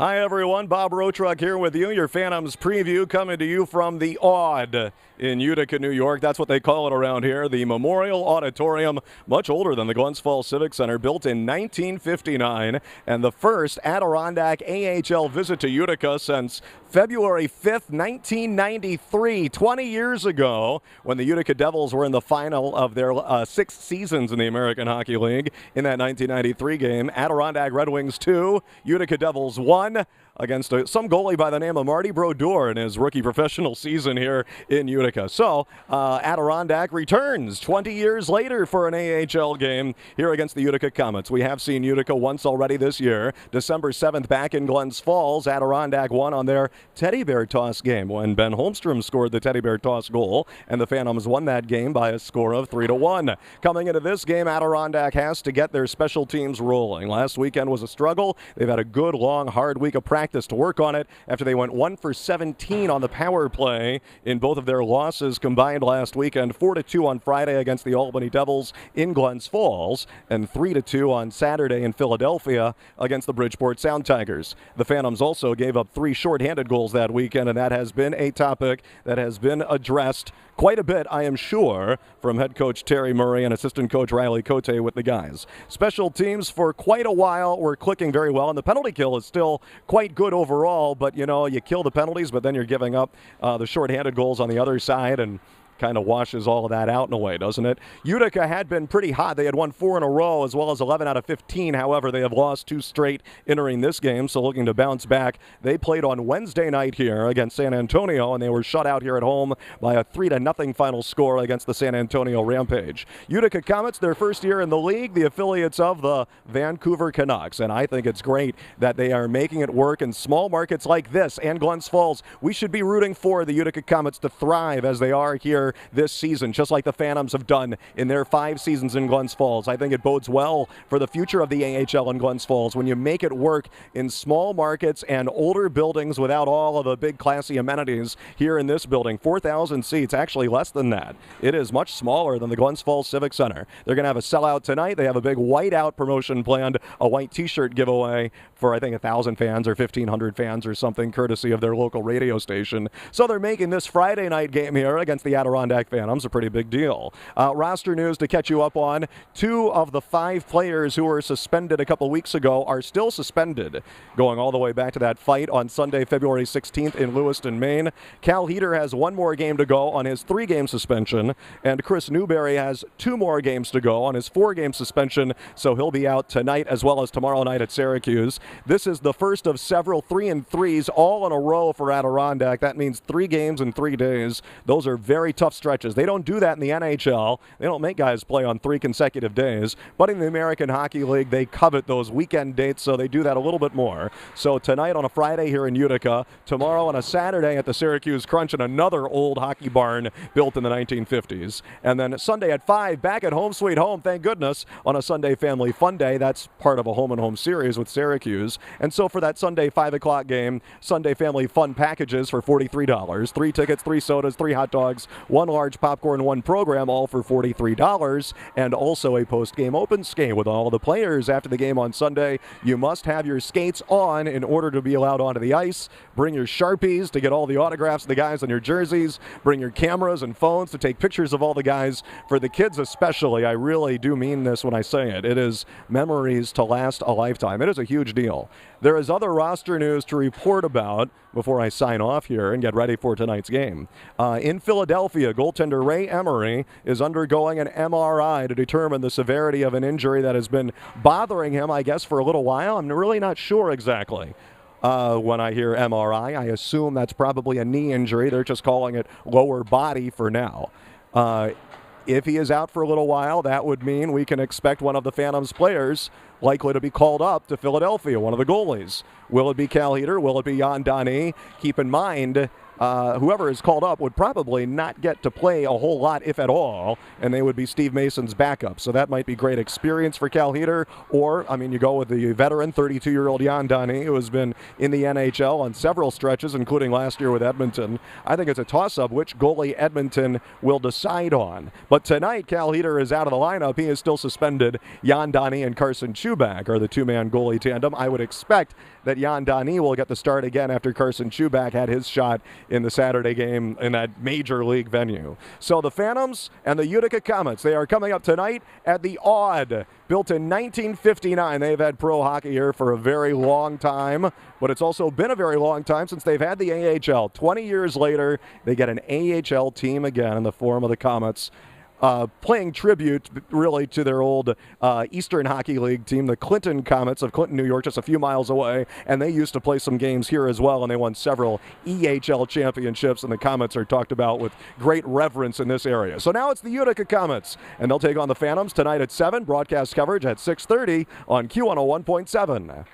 Hi, everyone. Bob Rotruck here with you. Your Phantoms preview coming to you from the Aud in Utica, New York. That's what they call it around here. The Memorial Auditorium, much older than the Glens Falls Civic Center, built in 1959, and the first Adirondack AHL visit to Utica since February 5th, 1993, 20 years ago, when the Utica Devils were in the final of their 6 seasons in the American Hockey League. In that 1993 game, Adirondack Red Wings 2, Utica Devils 1, against some goalie by the name of Marty Brodeur in his rookie professional season here in Utica. So Adirondack returns 20 years later for an AHL game here against the Utica Comets. We have seen Utica once already this year. December 7th back in Glens Falls, Adirondack won on their teddy bear toss game when Ben Holmstrom scored the teddy bear toss goal, and the Phantoms won that game by a score of 3-1. Coming into this game, Adirondack has to get their special teams rolling. Last weekend was a struggle. They've had a good, long, hard week of practice to work on it after they went 1 for 17 on the power play in both of their losses combined last weekend. 4-2 on Friday against the Albany Devils in Glens Falls, and 3-2 on Saturday in Philadelphia against the Bridgeport Sound Tigers. The Phantoms also gave up 3 shorthanded goals that weekend, and that has been a topic that has been addressed quite a bit, I am sure, from head coach Terry Murray and assistant coach Riley Cote with the guys. Special teams for quite a while were clicking very well, and the penalty kill is still quite good overall, but you kill the penalties, but then you're giving up the shorthanded goals on the other side, and kind of washes all of that out in a way, doesn't it? Utica had been pretty hot. They had won 4 in a row as well as 11 out of 15. However, they have lost 2 straight entering this game, so looking to bounce back. They played on Wednesday night here against San Antonio, and they were shut out here at home by a 3-0 final score against the San Antonio Rampage. Utica Comets, their first year in the league, the affiliates of the Vancouver Canucks, and I think it's great that they are making it work in small markets like this and Glens Falls. We should be rooting for the Utica Comets to thrive as they are here this season, just like the Phantoms have done in their 5 seasons in Glens Falls. I think it bodes well for the future of the AHL in Glens Falls when you make it work in small markets and older buildings without all of the big classy amenities here in this building. 4,000 seats, actually less than that. It is much smaller than the Glens Falls Civic Center. They're going to have a sellout tonight. They have a big whiteout promotion planned, a white t-shirt giveaway for I think 1,000 fans or 1,500 fans or something, courtesy of their local radio station. So they're making this Friday night game here against the Adirondack Phantoms a pretty big deal. Roster news to catch you up on. 2 of the 5 players who were suspended a couple weeks ago are still suspended, going all the way back to that fight on Sunday, February 16th in Lewiston, Maine. Cal Heater has 1 more game to go on his 3-game suspension, and Chris Newberry has 2 more games to go on his 4-game suspension, so he'll be out tonight as well as tomorrow night at Syracuse. This is the first of several 3-3s all in a row for Adirondack. That means 3 games in 3 days. Those are very tough stretches. They don't do that in the NHL. They don't make guys play on 3 consecutive days. But in the American Hockey League, they covet those weekend dates, so they do that a little bit more. So tonight on a Friday here in Utica, tomorrow on a Saturday at the Syracuse Crunch in another old hockey barn built in the 1950s. And then Sunday at 5, back at home sweet home, thank goodness, on a Sunday Family Fun Day. That's part of a home-and-home series with Syracuse. And so for that Sunday 5 o'clock game, Sunday Family Fun packages for $43. 3 tickets, 3 sodas, 3 hot dogs, 1 large popcorn, 1 program, all for $43, and also a post-game open skate with all the players after the game on Sunday. You must have your skates on in order to be allowed onto the ice. Bring your Sharpies to get all the autographs of the guys on your jerseys. Bring your cameras and phones to take pictures of all the guys. For the kids especially, I really do mean this when I say it. It is memories to last a lifetime. It is a huge deal. There is other roster news to report about before I sign off here and get ready for tonight's game. In Philadelphia, goaltender Ray Emery is undergoing an MRI to determine the severity of an injury that has been bothering him, I guess, for a little while. I'm really not sure exactly. When I hear MRI, I assume that's probably a knee injury. They're just calling it lower body for now. If he is out for a little while, that would mean we can expect one of the Phantoms players likely to be called up to Philadelphia, one of the goalies. Will it be Cal Heater? Will it be Jan Dani? Keep in mind, whoever is called up would probably not get to play a whole lot, if at all, and they would be Steve Mason's backup. So that might be great experience for Cal Heater. Or, I mean, you go with the veteran, 32-year-old Jan Dani, who has been in the NHL on several stretches, including last year with Edmonton. I think it's a toss-up which goalie Edmonton will decide on. But tonight, Cal Heater is out of the lineup. He is still suspended. Jan Dani and Carson Chuback are the 2-man goalie tandem. I would expect that Jan Dani will get the start again after Carson Chuback had his shot in the Saturday game in that major league venue. So the Phantoms and the Utica Comets, they are coming up tonight at the Odd. Built in 1959. They've had pro hockey here for a very long time, but it's also been a very long time since they've had the AHL. 20 years later, they get an AHL team again in the form of the Comets. Playing tribute, really, to their old Eastern Hockey League team, the Clinton Comets of Clinton, New York, just a few miles away. And they used to play some games here as well, and they won several EHL championships, and the Comets are talked about with great reverence in this area. So now it's the Utica Comets, and they'll take on the Phantoms tonight at 7, broadcast coverage at 6:30 on Q101.7.